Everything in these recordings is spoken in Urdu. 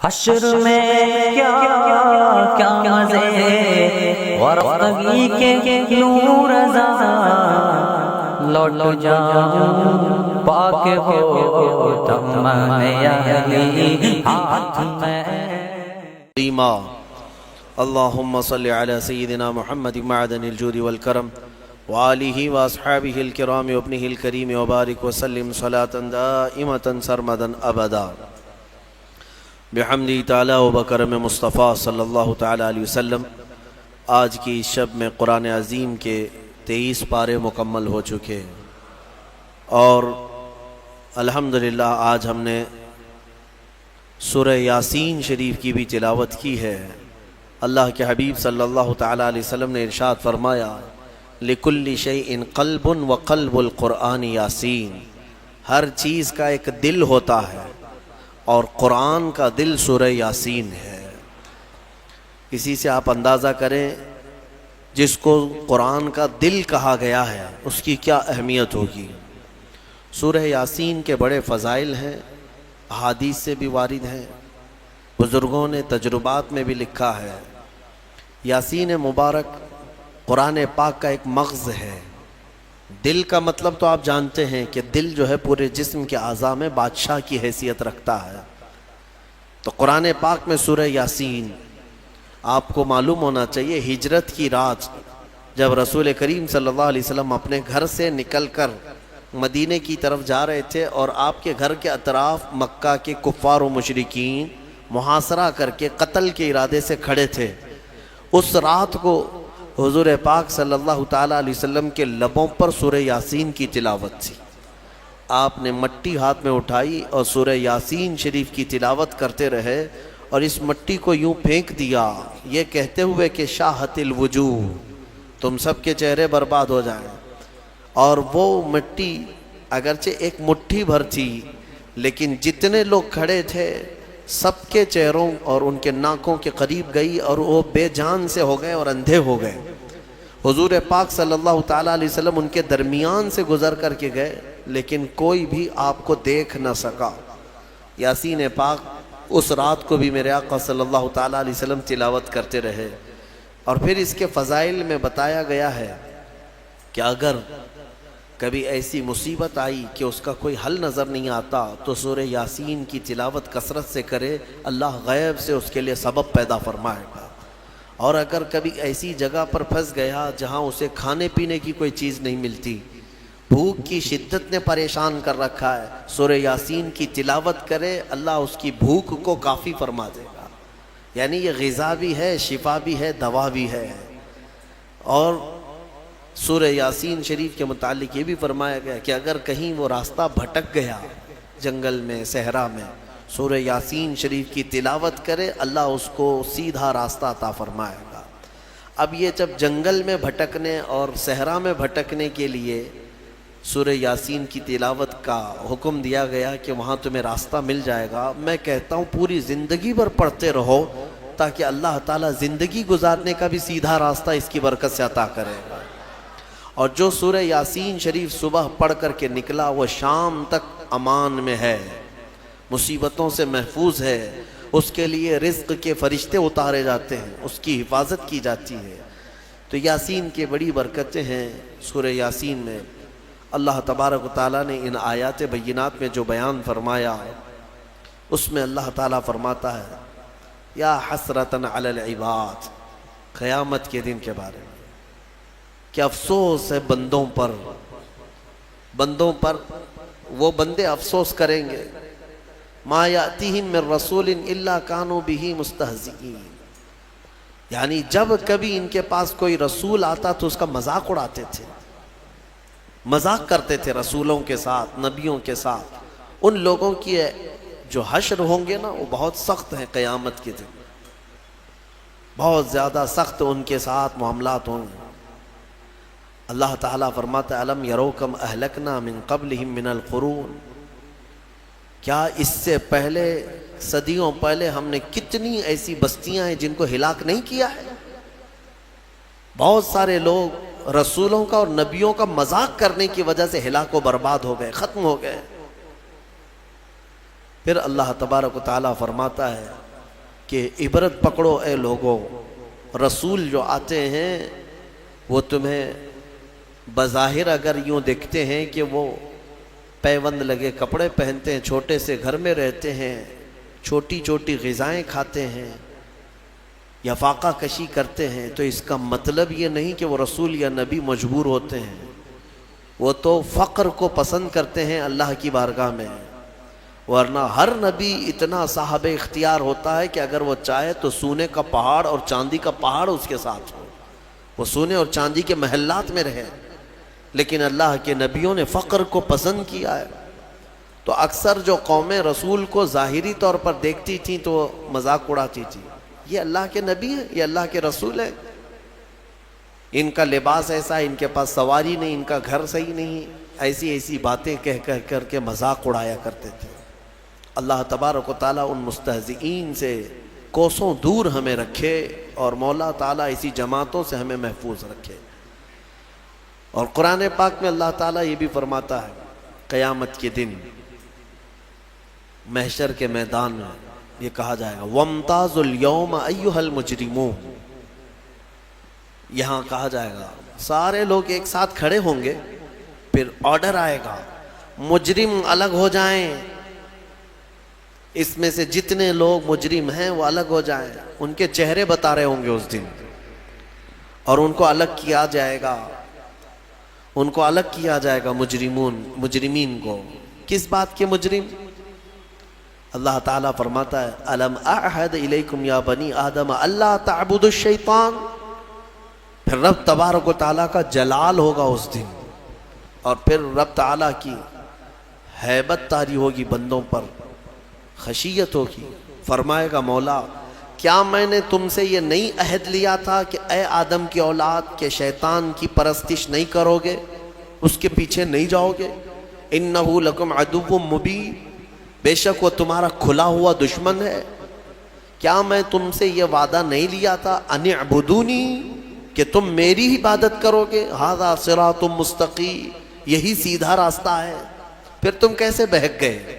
حشر میں کیا کیا مزے ورفتگی کے نور رضا لوٹ جاؤں پاک ہو تمام علی ہاتھ میں قیمہ اللہم صلی علی سیدنا محمد معدن الجود والکرم وآلہ واصحابہ الکرام وابنہ الکریم وبارک وسلم صلاة دائمة سرمدا ابدا بحمدی تعالی و بکرم مصطفیٰ صلی اللہ تعالی علیہ وسلم۔ آج کی شب میں قرآن عظیم کے 23 پارے مکمل ہو چکے اور الحمدللہ آج ہم نے سورہ یاسین شریف کی بھی تلاوت کی ہے۔ اللہ کے حبیب صلی اللہ تعالی علیہ وسلم نے ارشاد فرمایا لِكُلِّ شَيْءٍ قَلْبٌ وَقَلْبُ الْقُرْآنِ یاسین، ہر چیز کا ایک دل ہوتا ہے اور قرآن کا دل سورہ یاسین ہے۔ اسی سے آپ اندازہ کریں جس کو قرآن کا دل کہا گیا ہے اس کی کیا اہمیت ہوگی۔ سورہ یاسین کے بڑے فضائل ہیں، احادیث سے بھی وارد ہیں، بزرگوں نے تجربات میں بھی لکھا ہے۔ یاسین مبارک قرآن پاک کا ایک مغز ہے۔ دل کا مطلب تو آپ جانتے ہیں کہ دل جو ہے پورے جسم کے اعضاء میں بادشاہ کی حیثیت رکھتا ہے۔ تو قرآن پاک میں سورہ یاسین، آپ کو معلوم ہونا چاہیے ہجرت کی رات جب رسول کریم صلی اللہ علیہ وسلم اپنے گھر سے نکل کر مدینے کی طرف جا رہے تھے اور آپ کے گھر کے اطراف مکہ کے کفار و مشرکین محاصرہ کر کے قتل کے ارادے سے کھڑے تھے، اس رات کو حضور پاک صلی اللہ تعالیٰ علیہ وسلم کے لبوں پر سورہ یاسین کی تلاوت تھی۔ آپ نے مٹی ہاتھ میں اٹھائی اور سورہ یاسین شریف کی تلاوت کرتے رہے اور اس مٹی کو یوں پھینک دیا یہ کہتے ہوئے کہ شاہت الوجوہ، تم سب کے چہرے برباد ہو جائیں۔ اور وہ مٹی اگرچہ ایک مٹھی بھر تھی لیکن جتنے لوگ کھڑے تھے سب کے چہروں اور ان کے ناکوں کے قریب گئی اور وہ بے جان سے ہو گئے اور اندھے ہو گئے۔ حضور پاک صلی اللہ تعالیٰ علیہ وسلم ان کے درمیان سے گزر کر کے گئے لیکن کوئی بھی آپ کو دیکھ نہ سکا۔ یاسین پاک اس رات کو بھی میرے آقا صلی اللہ تعالیٰ علیہ وسلم تلاوت کرتے رہے۔ اور پھر اس کے فضائل میں بتایا گیا ہے کہ اگر کبھی ایسی مصیبت آئی کہ اس کا کوئی حل نظر نہیں آتا تو سورہ یاسین کی تلاوت کثرت سے کرے، اللہ غیب سے اس کے لیے سبب پیدا فرمائے گا۔ اور اگر کبھی ایسی جگہ پر پھنس گیا جہاں اسے کھانے پینے کی کوئی چیز نہیں ملتی، بھوک کی شدت نے پریشان کر رکھا ہے، سورہ یاسین کی تلاوت کرے، اللہ اس کی بھوک کو کافی فرما دے گا۔ یعنی یہ غذا بھی ہے، شفا بھی ہے، دوا بھی ہے۔ اور سورہ یاسین شریف کے متعلق یہ بھی فرمایا گیا کہ اگر کہیں وہ راستہ بھٹک گیا جنگل میں، صحرا میں، سورہ یاسین شریف کی تلاوت کرے، اللہ اس کو سیدھا راستہ عطا فرمائے گا۔ اب یہ جب جنگل میں بھٹکنے اور صحرا میں بھٹکنے کے لیے سورہ یاسین کی تلاوت کا حکم دیا گیا کہ وہاں تمہیں راستہ مل جائے گا، میں کہتا ہوں پوری زندگی بھر پڑھتے رہو تاکہ اللہ تعالیٰ زندگی گزارنے کا بھی سیدھا راستہ اس کی برکت سے عطا کرے گا۔ اور جو سورہ یاسین شریف صبح پڑھ کر کے نکلا وہ شام تک امان میں ہے، مصیبتوں سے محفوظ ہے، اس کے لیے رزق کے فرشتے اتارے جاتے ہیں، اس کی حفاظت کی جاتی ہے۔ تو یاسین کی بڑی برکتیں ہیں سورہ یاسین میں۔ اللہ تبارک و تعالیٰ نے ان آیات بینات میں جو بیان فرمایا اس میں اللہ تعالیٰ فرماتا ہے یا حسرتاً علی العباد، قیامت کے دن کے بارے میں کہ افسوس ہے بندوں پر، وہ بندے افسوس کریں گے، ما یاتیہم من رسول الا کانوا بہ مستہزئین، یعنی جب کبھی ان کے پاس کوئی رسول آتا تو اس کا مذاق اڑاتے تھے، مذاق کرتے تھے رسولوں کے ساتھ، نبیوں کے ساتھ۔ ان لوگوں کی جو حشر ہوں گے نا وہ بہت سخت ہیں، قیامت کے دن بہت زیادہ سخت ان کے ساتھ معاملات ہوں گے۔ اللہ تعالیٰ فرماتا ہے الم یرو کم اہلکنا من قبلہم من القرون، کیا اس سے پہلے صدیوں پہلے ہم نے کتنی ایسی بستیاں ہیں جن کو ہلاک نہیں کیا ہے۔ بہت سارے لوگ رسولوں کا اور نبیوں کا مذاق کرنے کی وجہ سے ہلاک و برباد ہو گئے، ختم ہو گئے۔ پھر اللہ تبارک و تعالیٰ فرماتا ہے کہ عبرت پکڑو اے لوگوں، رسول جو آتے ہیں وہ تمہیں بظاہر اگر یوں دکھتے ہیں کہ وہ پیوند لگے کپڑے پہنتے ہیں، چھوٹے سے گھر میں رہتے ہیں، چھوٹی چھوٹی غذائیں کھاتے ہیں یا فاقہ کشی کرتے ہیں، تو اس کا مطلب یہ نہیں کہ وہ رسول یا نبی مجبور ہوتے ہیں. وہ تو فقر کو پسند کرتے ہیں اللہ کی بارگاہ میں، ورنہ ہر نبی اتنا صاحب اختیار ہوتا ہے کہ اگر وہ چاہے تو سونے کا پہاڑ اور چاندی کا پہاڑ اس کے ساتھ ہو، وہ سونے اور چاندی کے محلات میں رہے. لیکن اللہ کے نبیوں نے فقر کو پسند کیا ہے. تو اکثر جو قومیں رسول کو ظاہری طور پر دیکھتی تھیں تو وہ مذاق اڑاتی تھی، یہ اللہ کے نبی ہیں، یہ اللہ کے رسول ہیں، ان کا لباس ایسا ہے، ان کے پاس سواری نہیں، ان کا گھر صحیح نہیں، ایسی ایسی باتیں کہہ کر کے مذاق اڑایا کرتے تھے. اللہ تبارک و تعالیٰ ان مستہزئین سے کوسوں دور ہمیں رکھے، اور مولا تعالیٰ اسی جماعتوں سے ہمیں محفوظ رکھے. اور قرآن پاک میں اللہ تعالیٰ یہ بھی فرماتا ہے قیامت کے دن محشر کے میدان میں یہ کہا جائے گا وَامْتَازُوا الْيَوْمَ أَيُّهَا الْمُجْرِمُونَ. یہاں کہا جائے گا سارے لوگ ایک ساتھ کھڑے ہوں گے، پھر آرڈر آئے گا مجرم الگ ہو جائیں، اس میں سے جتنے لوگ مجرم ہیں وہ الگ ہو جائیں. ان کے چہرے بتا رہے ہوں گے اس دن، اور ان کو الگ کیا جائے گا، ان کو الگ کیا جائے گا مجرمین کو. کس بات کے مجرم؟ اللہ تعالیٰ فرماتا ہے الم اعہد الیکم یا بنی آدم اللہ تعبدوا الشیطان. پھر رب تبارک و تعالیٰ کا جلال ہوگا اس دن، اور پھر رب تعالیٰ کی ہیبت طاری ہوگی بندوں پر، خشیت ہوگی. فرمائے گا مولا کیا میں نے تم سے یہ نہیں عہد لیا تھا کہ اے آدم کی اولاد کے شیطان کی پرستش نہیں کرو گے، اس کے پیچھے نہیں جاؤ گے؟ انہ لکم عدو مبین، بے شک وہ تمہارا کھلا ہوا دشمن ہے. کیا میں تم سے یہ وعدہ نہیں لیا تھا ان اعبدونی، کہ تم میری عبادت کرو گے؟ ھذا صراط مستقیم، یہی سیدھا راستہ ہے. پھر تم کیسے بہک گئے؟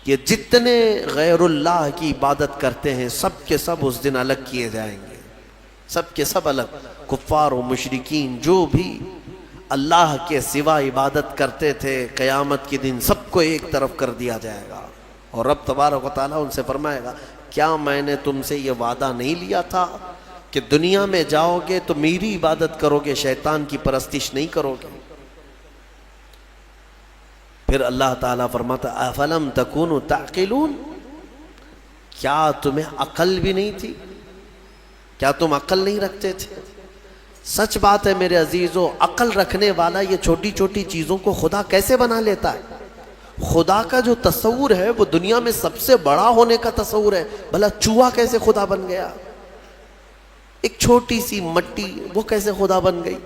یہ جتنے غیر اللہ کی عبادت کرتے ہیں سب کے سب اس دن الگ کیے جائیں گے، سب کے سب الگ. کفار و مشرکین جو بھی اللہ کے سوا عبادت کرتے تھے قیامت کے دن سب کو ایک طرف کر دیا جائے گا. اور رب تبارک و تعالیٰ ان سے فرمائے گا کیا میں نے تم سے یہ وعدہ نہیں لیا تھا کہ دنیا میں جاؤ گے تو میری عبادت کرو گے، شیطان کی پرستش نہیں کرو گے؟ پھر اللہ تعالیٰ فرماتا افلم تکونوا تعقلون، کیا تمہیں عقل بھی نہیں تھی؟ کیا تم عقل نہیں رکھتے تھے؟ سچ بات ہے میرے عزیزو، عقل رکھنے والا یہ چھوٹی چھوٹی چیزوں کو خدا کیسے بنا لیتا ہے. خدا کا جو تصور ہے وہ دنیا میں سب سے بڑا ہونے کا تصور ہے. بھلا چوہا کیسے خدا بن گیا؟ ایک چھوٹی سی مٹی وہ کیسے خدا بن گئی؟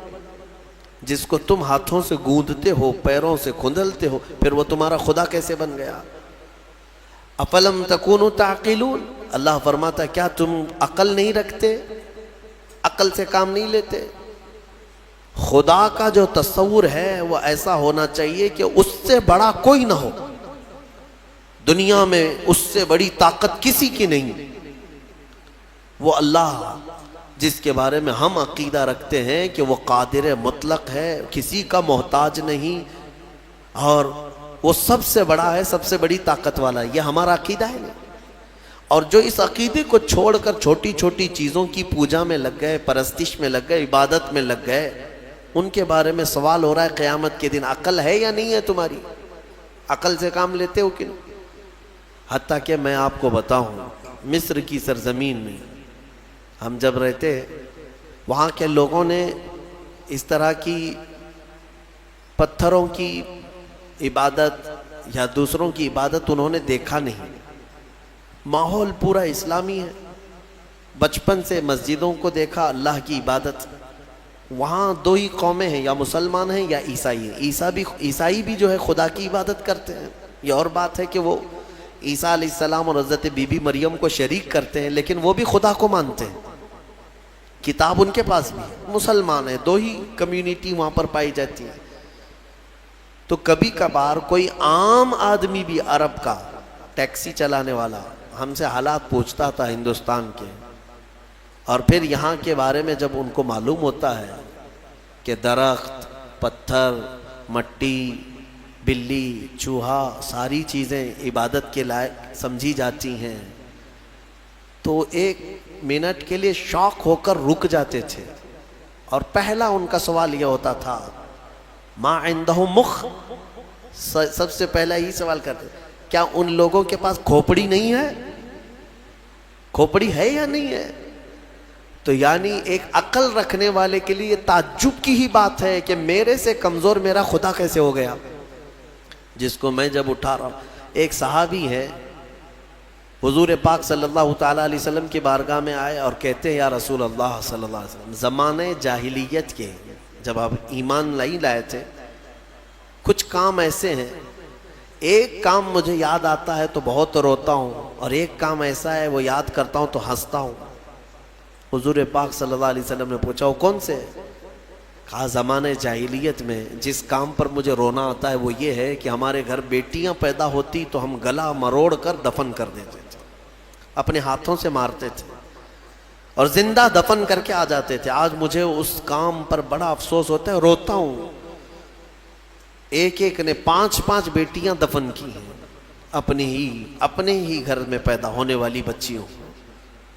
جس کو تم ہاتھوں سے گوندتے ہو، پیروں سے کھندلتے ہو، پھر وہ تمہارا خدا کیسے بن گیا؟ افلم تکونوا تعقلون. اللہ فرماتا کیا تم عقل نہیں رکھتے، عقل سے کام نہیں لیتے؟ خدا کا جو تصور ہے وہ ایسا ہونا چاہیے کہ اس سے بڑا کوئی نہ ہو، دنیا میں اس سے بڑی طاقت کسی کی نہیں. وہ اللہ جس کے بارے میں ہم عقیدہ رکھتے ہیں کہ وہ قادر مطلق ہے، کسی کا محتاج نہیں، اور وہ سب سے بڑا ہے، سب سے بڑی طاقت والا ہے، یہ ہمارا عقیدہ ہے. اور جو اس عقیدے کو چھوڑ کر چھوٹی چھوٹی چیزوں کی پوجا میں لگ گئے، پرستش میں لگ گئے، عبادت میں لگ گئے، ان کے بارے میں سوال ہو رہا ہے قیامت کے دن عقل ہے یا نہیں ہے تمہاری؟ عقل سے کام لیتے ہو کہ نہیں؟ حتیٰ کہ میں آپ کو بتاؤں مصر کی سرزمین میں ہم جب رہتے، وہاں کے لوگوں نے اس طرح کی پتھروں کی عبادت یا دوسروں کی عبادت انہوں نے دیکھا نہیں. ماحول پورا اسلامی ہے، بچپن سے مسجدوں کو دیکھا، اللہ کی عبادت. وہاں دو ہی قومیں ہیں، یا مسلمان ہیں یا عیسائی ہیں. عیسائی بھی جو ہے خدا کی عبادت کرتے ہیں. یہ اور بات ہے کہ وہ عیسیٰ علیہ السلام اور حضرت بی بی مریم کو شریک کرتے ہیں، لیکن وہ بھی خدا کو مانتے ہیں، کتاب ان کے پاس بھی ہے. مسلمان ہیں، دو ہی کمیونٹی وہاں پر پائی جاتی ہے. تو کبھی کبھار کوئی عام آدمی بھی عرب کا ٹیکسی چلانے والا ہم سے حالات پوچھتا تھا ہندوستان کے، اور پھر یہاں کے بارے میں جب ان کو معلوم ہوتا ہے کہ درخت، پتھر، مٹی، بلی، چوہا، ساری چیزیں عبادت کے لائق سمجھی جاتی ہیں، تو ایک منٹ کے لیے شاک ہو کر رک جاتے تھے، اور پہلا ان کا سوال یہ ہوتا تھا ما عندہم مخ، سب سے پہلا یہی سوال کرتے، کیا ان لوگوں کے پاس کھوپڑی نہیں ہے؟ کھوپڑی ہے یا نہیں ہے؟ تو یعنی ایک عقل رکھنے والے کے لیے تعجب کی ہی بات ہے کہ میرے سے کمزور میرا خدا کیسے ہو گیا، جس کو میں جب اٹھا رہا ہوں۔ ایک صحابی ہے، حضور پاک صلی اللہ تعالیٰ علیہ وسلم کی بارگاہ میں آئے اور کہتے ہیں یا رسول اللہ صلی اللہ علیہ وسلم، زمانے جاہلیت کے جب آپ ایمان نہیں لائے تھے، کچھ کام ایسے ہیں، ایک کام مجھے یاد آتا ہے تو بہت روتا ہوں، اور ایک کام ایسا ہے وہ یاد کرتا ہوں تو ہنستا ہوں۔ حضور پاک صلی اللہ علیہ وسلم نے پوچھا وہ کون سے؟ کہا زمانے جاہلیت میں جس کام پر مجھے رونا آتا ہے وہ یہ ہے کہ ہمارے گھر بیٹیاں پیدا ہوتی تو ہم گلا مروڑ کر دفن کر دیتے تھے، اپنے ہاتھوں سے مارتے تھے اور زندہ دفن کر کے آ جاتے تھے۔ آج مجھے اس کام پر بڑا افسوس ہوتا ہے، روتا ہوں۔ ایک ایک نے 5 بیٹیاں دفن کی ہیں، اپنے ہی گھر میں پیدا ہونے والی بچیوں۔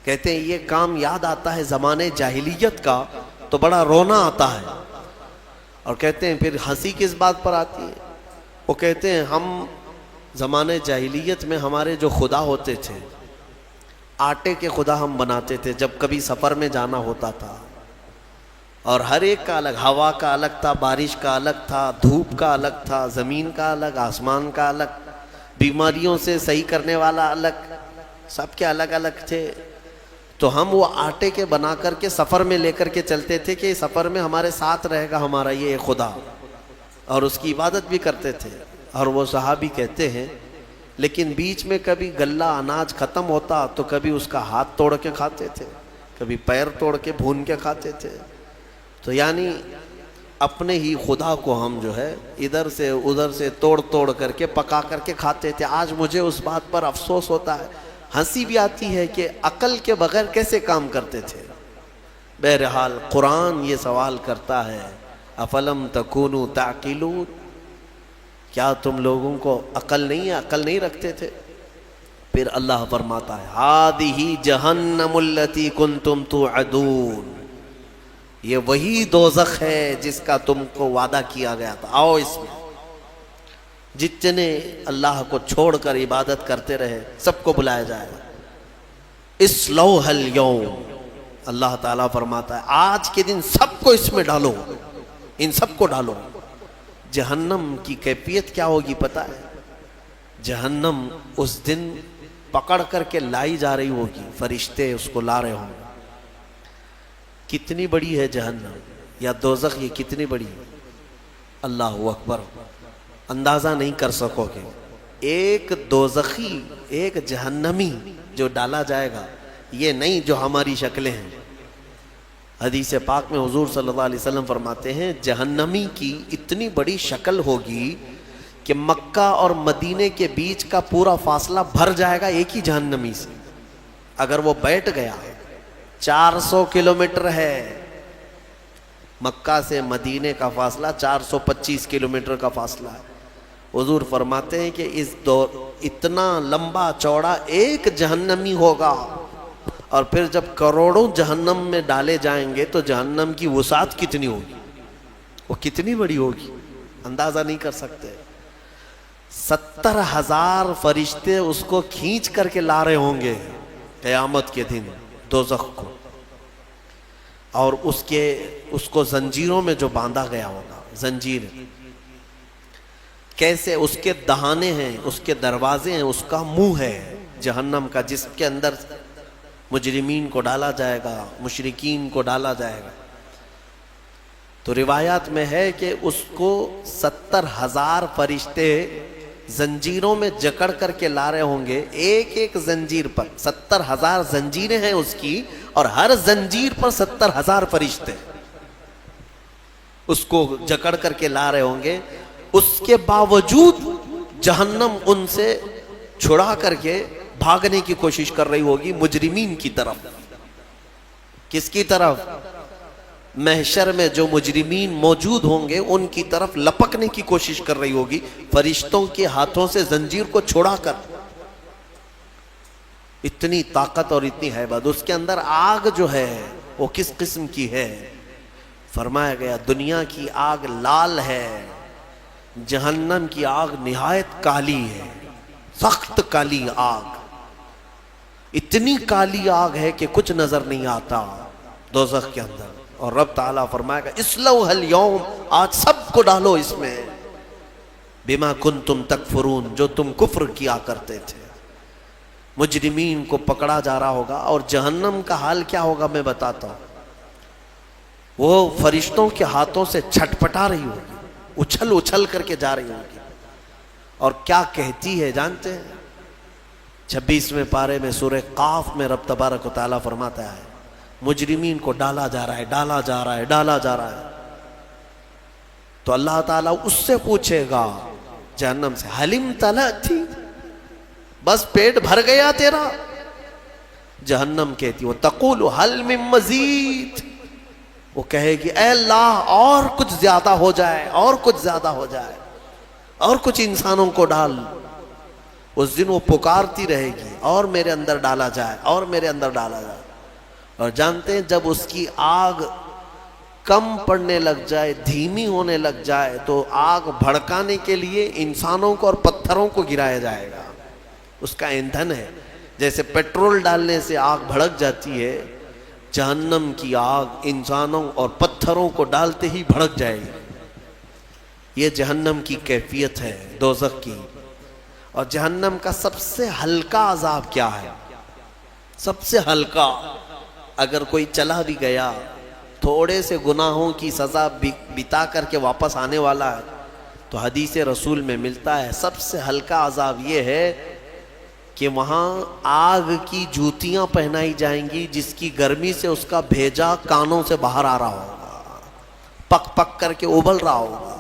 کہتے ہیں یہ کام یاد آتا ہے زمانے جاہلیت کا تو بڑا رونا آتا ہے، اور کہتے ہیں پھر ہنسی کس بات پر آتی ہے؟ وہ کہتے ہیں ہم زمانے جاہلیت میں ہمارے جو خدا ہوتے تھے، آٹے کے خدا ہم بناتے تھے جب کبھی سفر میں جانا ہوتا تھا، اور ہر ایک کا الگ، ہوا کا الگ تھا، بارش کا الگ تھا، دھوپ کا الگ تھا، زمین کا الگ، آسمان کا الگ، بیماریوں سے صحیح کرنے والا الگ، سب کے الگ الگ تھے۔ تو ہم وہ آٹے کے بنا کر کے سفر میں لے کر کے چلتے تھے کہ سفر میں ہمارے ساتھ رہے گا ہمارا یہ خدا، اور اس کی عبادت بھی کرتے تھے۔ اور وہ صحابی کہتے ہیں لیکن بیچ میں کبھی غلہ اناج ختم ہوتا تو کبھی اس کا ہاتھ توڑ کے کھاتے تھے، کبھی پیر توڑ کے بھون کے کھاتے تھے۔ تو یعنی اپنے ہی خدا کو ہم جو ہے ادھر سے ادھر سے توڑ کر کے پکا کر کے کھاتے تھے۔ آج مجھے اس بات پر افسوس ہوتا ہے، ہنسی بھی آتی ہے کہ عقل کے بغیر کیسے کام کرتے تھے۔ بہرحال قرآن یہ سوال کرتا ہے افلم تکونوا تعقلون، کیا تم لوگوں کو عقل نہیں ہے، عقل نہیں رکھتے تھے؟ پھر اللہ فرماتا ہے ہذہ جہنم التی کنتم توعدون، یہ وہی دوزخ ہے جس کا تم کو وعدہ کیا گیا تھا، آؤ اس میں۔ جتنے اللہ کو چھوڑ کر عبادت کرتے رہے سب کو بلایا جائے گا، اصلوها اليوم، اللہ تعالیٰ فرماتا ہے آج کے دن سب کو اس میں ڈالو، ان سب کو ڈالو۔ جہنم کی کیفیت کیا ہوگی پتہ ہے؟ جہنم اس دن پکڑ کر کے لائی جا رہی ہوگی، فرشتے اس کو لا رہے ہوں گے۔ کتنی بڑی ہے جہنم یا دوزخ، یہ کتنی بڑی ہے، اللہ اکبر، اندازہ نہیں کر سکو گے۔ ایک دوزخی، ایک جہنمی جو ڈالا جائے گا، یہ نہیں جو ہماری شکلیں ہیں۔ حدیث پاک میں حضور صلی اللہ علیہ وسلم فرماتے ہیں جہنمی کی اتنی بڑی شکل ہوگی کہ مکہ اور مدینے کے بیچ کا پورا فاصلہ بھر جائے گا ایک ہی جہنمی سے۔ اگر وہ بیٹھ گیا، 400 کلومیٹر ہے مکہ سے مدینے کا فاصلہ، 425 کلومیٹر کا فاصلہ ہے۔ حضور فرماتے ہیں کہ اس دور اتنا لمبا چوڑا ایک جہنمی ہوگا، اور پھر جب کروڑوں جہنم میں ڈالے جائیں گے تو جہنم کی وسعت کتنی ہوگی، وہ کتنی بڑی ہوگی، اندازہ نہیں کر سکتے۔ 70,000 فرشتے اس کو کھینچ کر کے لا رہے ہوں گے قیامت کے دن دوزخ کو، اور اس کو زنجیروں میں جو باندھا گیا ہوگا، زنجیر کیسے، اس کے دہانے ہیں، اس کے دروازے ہیں، اس کا منہ ہے جہنم کا، جس کے اندر مجرمین کو ڈالا جائے گا، مشرکین کو ڈالا جائے گا۔ تو روایات میں ہے کہ اس کو 70,000 فرشتے زنجیروں میں جکڑ کر کے لا رہے ہوں گے، ایک ایک زنجیر پر 70,000 زنجیریں ہیں اس کی، اور ہر زنجیر پر 70,000 فرشتے اس کو جکڑ کر کے لا رہے ہوں گے۔ اس کے باوجود جہنم ان سے چھڑا کر کے بھاگنے کی کوشش کر رہی ہوگی مجرمین کی طرف. کس کی طرف؟ محشر میں جو مجرمین موجود ہوں گے ان کی طرف لپکنے کی کوشش کر رہی ہوگی فرشتوں کے ہاتھوں سے زنجیر کو چھڑا کر. اتنی طاقت اور اتنی ہیبت. اس کے اندر آگ جو ہے وہ کس قسم کی ہے؟ فرمایا گیا دنیا کی آگ لال ہے، جہنم کی آگ نہایت کالی ہے، سخت کالی آگ. اتنی کالی آگ ہے کہ کچھ نظر نہیں آتا دوزخ کے اندر. اور رب تعالیٰ فرمائے گا اسلوہ اليوم، آج سب کو ڈالو اس میں، بما کنتم تکفرون، جو تم کفر کیا کرتے تھے. مجرمین کو پکڑا جا رہا ہوگا. اور جہنم کا حال کیا ہوگا میں بتاتا ہوں. وہ فرشتوں کے ہاتھوں سے چھٹپٹا رہی ہوگی، اچھل اچھل کر کے جا رہی ہوگی. اور کیا کہتی ہے جانتے ہیں؟ 26ویں پارے میں سورہ قاف میں رب تبارک و تعالیٰ فرماتا ہے مجرمین کو ڈالا جا رہا ہے، ڈالا جا رہا ہے، ڈالا جا رہا ہے. تو اللہ تعالیٰ اس سے پوچھے گا جہنم سے حلم تلأتی، بس پیٹ بھر گیا تیرا؟ جہنم کہتی وہ تقول حل من مزید، وہ کہے گی اے اللہ اور کچھ زیادہ ہو جائے، اور کچھ زیادہ ہو جائے، اور کچھ انسانوں کو ڈال. اس دن وہ پکارتی رہے گی اور میرے اندر ڈالا جائے، اور میرے اندر ڈالا جائے. اور جانتے ہیں جب اس کی آگ کم پڑنے لگ جائے، دھیمی ہونے لگ جائے، تو آگ بھڑکانے کے لیے انسانوں کو اور پتھروں کو گرایا جائے گا. اس کا ایندھن ہے. جیسے پیٹرول ڈالنے سے آگ بھڑک جاتی ہے، جہنم کی آگ انسانوں اور پتھروں کو ڈالتے ہی بھڑک جائے گی. یہ جہنم کی کیفیت ہے دوزخ کی. اور جہنم کا سب سے ہلکا عذاب کیا ہے؟ سب سے ہلکا. اگر کوئی چلا بھی گیا، تھوڑے سے گناہوں کی سزا بتا کر کے واپس آنے والا ہے، تو حدیث رسول میں ملتا ہے سب سے ہلکا عذاب یہ ہے کہ وہاں آگ کی جوتیاں پہنائی جائیں گی جس کی گرمی سے اس کا بھیجا کانوں سے باہر آ رہا ہوگا، پک پک کر کے ابل رہا ہوگا.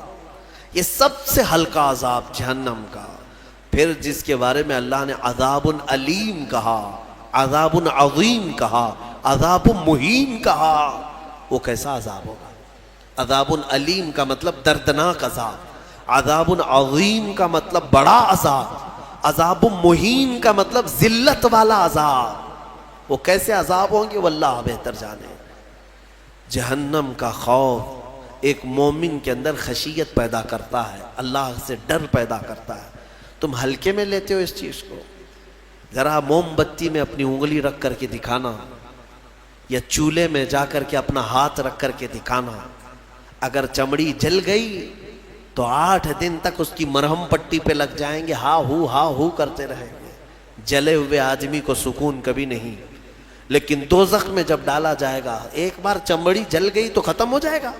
یہ سب سے ہلکا عذاب جہنم کا. پھر جس کے بارے میں اللہ نے عذاب علیم کہا، عذاب عظیم کہا، عذاب مہین کہا، وہ کیسا عذاب ہوگا؟ عذاب علیم کا مطلب دردناک عذاب، عذاب عظیم کا مطلب بڑا عذاب، عذاب مہین کا مطلب ذلت والا عذاب. وہ کیسے عذاب ہوں گے وہ اللہ بہتر جانے. جہنم کا خوف ایک مومن کے اندر خشیت پیدا کرتا ہے، اللہ سے ڈر پیدا کرتا ہے. تم ہلکے میں لیتے ہو اس چیز کو. ذرا موم بتی میں اپنی انگلی رکھ کر کے دکھانا، یا چولہے میں جا کر کے اپنا ہاتھ رکھ کر کے دکھانا. اگر چمڑی جل گئی تو 8 دن تک اس کی مرہم پٹی پہ لگ جائیں گے، ہا ہو کرتے رہیں گے. جلے ہوئے آدمی کو سکون کبھی نہیں. لیکن دوزخ میں جب ڈالا جائے گا، ایک بار چمڑی جل گئی تو ختم ہو جائے گا.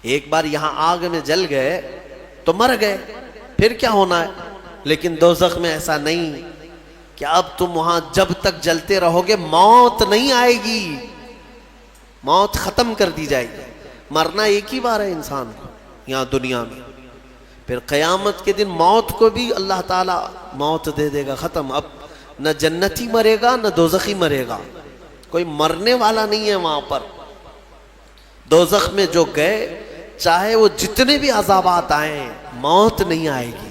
ایک بار یہاں آگ میں جل گئے تو مر گئے، پھر کیا ہونا ہے؟ لیکن دوزخ میں ایسا نہیں کہ اب تم وہاں جب تک جلتے رہو گے موت نہیں آئے گی، موت ختم کر دی جائے گی. مرنا ایک ہی بار ہے انسان کو یہاں دنیا میں. پھر قیامت کے دن موت کو بھی اللہ تعالیٰ موت دے دے گا، ختم. اب نہ جنتی مرے گا نہ دوزخی مرے گا، کوئی مرنے والا نہیں ہے وہاں پر. دوزخ میں جو گئے چاہے وہ جتنے بھی عذابات آئیں موت نہیں آئے گی.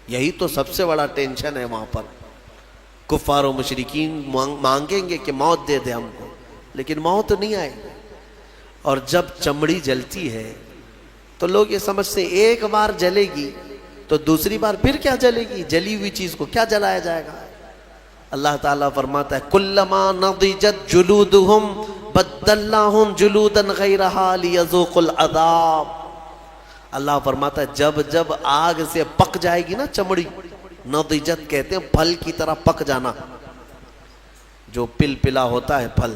یہی تو سب سے بڑا ٹینشن ہے وہاں پر. کفار و مشرکین مانگیں گے کہ موت دے دے ہم کو، لیکن موت نہیں آئے گی. اور جب چمڑی جلتی ہے تو لوگ یہ سمجھتے ہیں ایک بار جلے گی تو دوسری بار پھر کیا جلے گی، جلی ہوئی چیز کو کیا جلایا جائے گا. اللہ تعالیٰ فرماتا ہے کلما نضجت جلودہم بدلناہم جلودا غیرہا لیذوقوا العذاب. اللہ فرماتا ہے جب جب آگ سے پک جائے گی نا چمڑی، نضجت کہتے ہیں پھل کی طرح پک جانا، جو پل پلا ہوتا ہے پھل،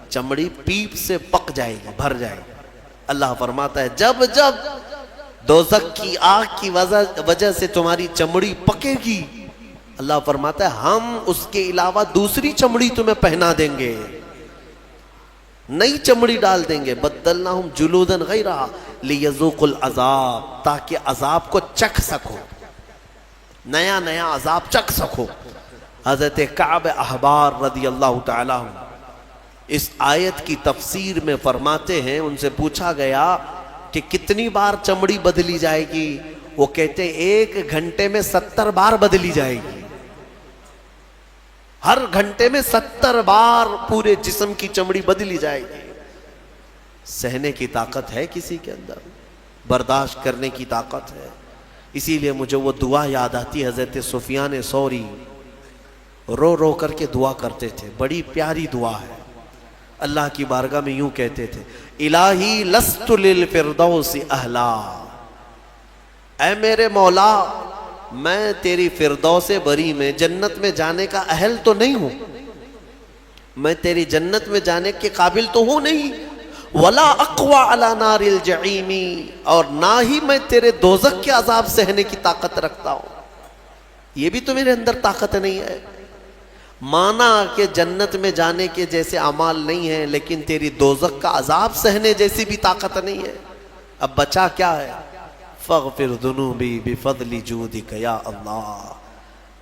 چمڑی پیپ سے پک جائے گی، بھر جائے گی. اللہ فرماتا ہے جب جب دوزخ کی آگ کی وجہ سے تمہاری چمڑی پکے گی، اللہ فرماتا ہے ہم اس کے علاوہ دوسری چمڑی تمہیں پہنا دیں گے، نئی چمڑی ڈال دیں گے. بدلناہم جلودا غیرہا لیذوقوا العذاب، تاکہ عذاب کو چکھ سکو. نیا نیا عذاب چکھ سکو۔ حضرت کعب احبار رضی اللہ تعالیٰ عنہ اس آیت کی تفسیر میں فرماتے ہیں، ان سے پوچھا گیا کہ کتنی بار چمڑی بدلی جائے گی؟ وہ کہتے ہیں 1 گھنٹے میں 70 بار بدلی جائے گی۔ ہر گھنٹے میں 70 بار پورے جسم کی چمڑی بدلی جائے گی۔ سہنے کی طاقت ہے کسی کے اندر؟ برداشت کرنے کی طاقت ہے؟ اسی لیے مجھے وہ دعا یاد آتی، حضرت سفیان ثوری رو رو کر کے دعا کرتے تھے، بڑی پیاری دعا ہے۔ اللہ کی بارگاہ میں یوں کہتے تھے، الہی لست للفردوس اہلا، اے میرے مولا میں تیری فردوس بری میں جنت میں جانے کا اہل تو نہیں ہوں، میں تیری جنت میں جانے کے قابل تو ہوں نہیں، ولا اقوى علی نار الجحیم، اور نہ ہی میں تیرے دوزخ کے عذاب سہنے کی طاقت رکھتا ہوں، یہ بھی تو میرے اندر طاقت نہیں ہے۔ مانا کہ جنت میں جانے کے جیسے اعمال نہیں ہیں، لیکن تیری دوزخ کا عذاب سہنے جیسی بھی طاقت نہیں ہے۔ اب بچا کیا ہے؟ فاغفر ذنوبی بفضل جودک یا اللہ،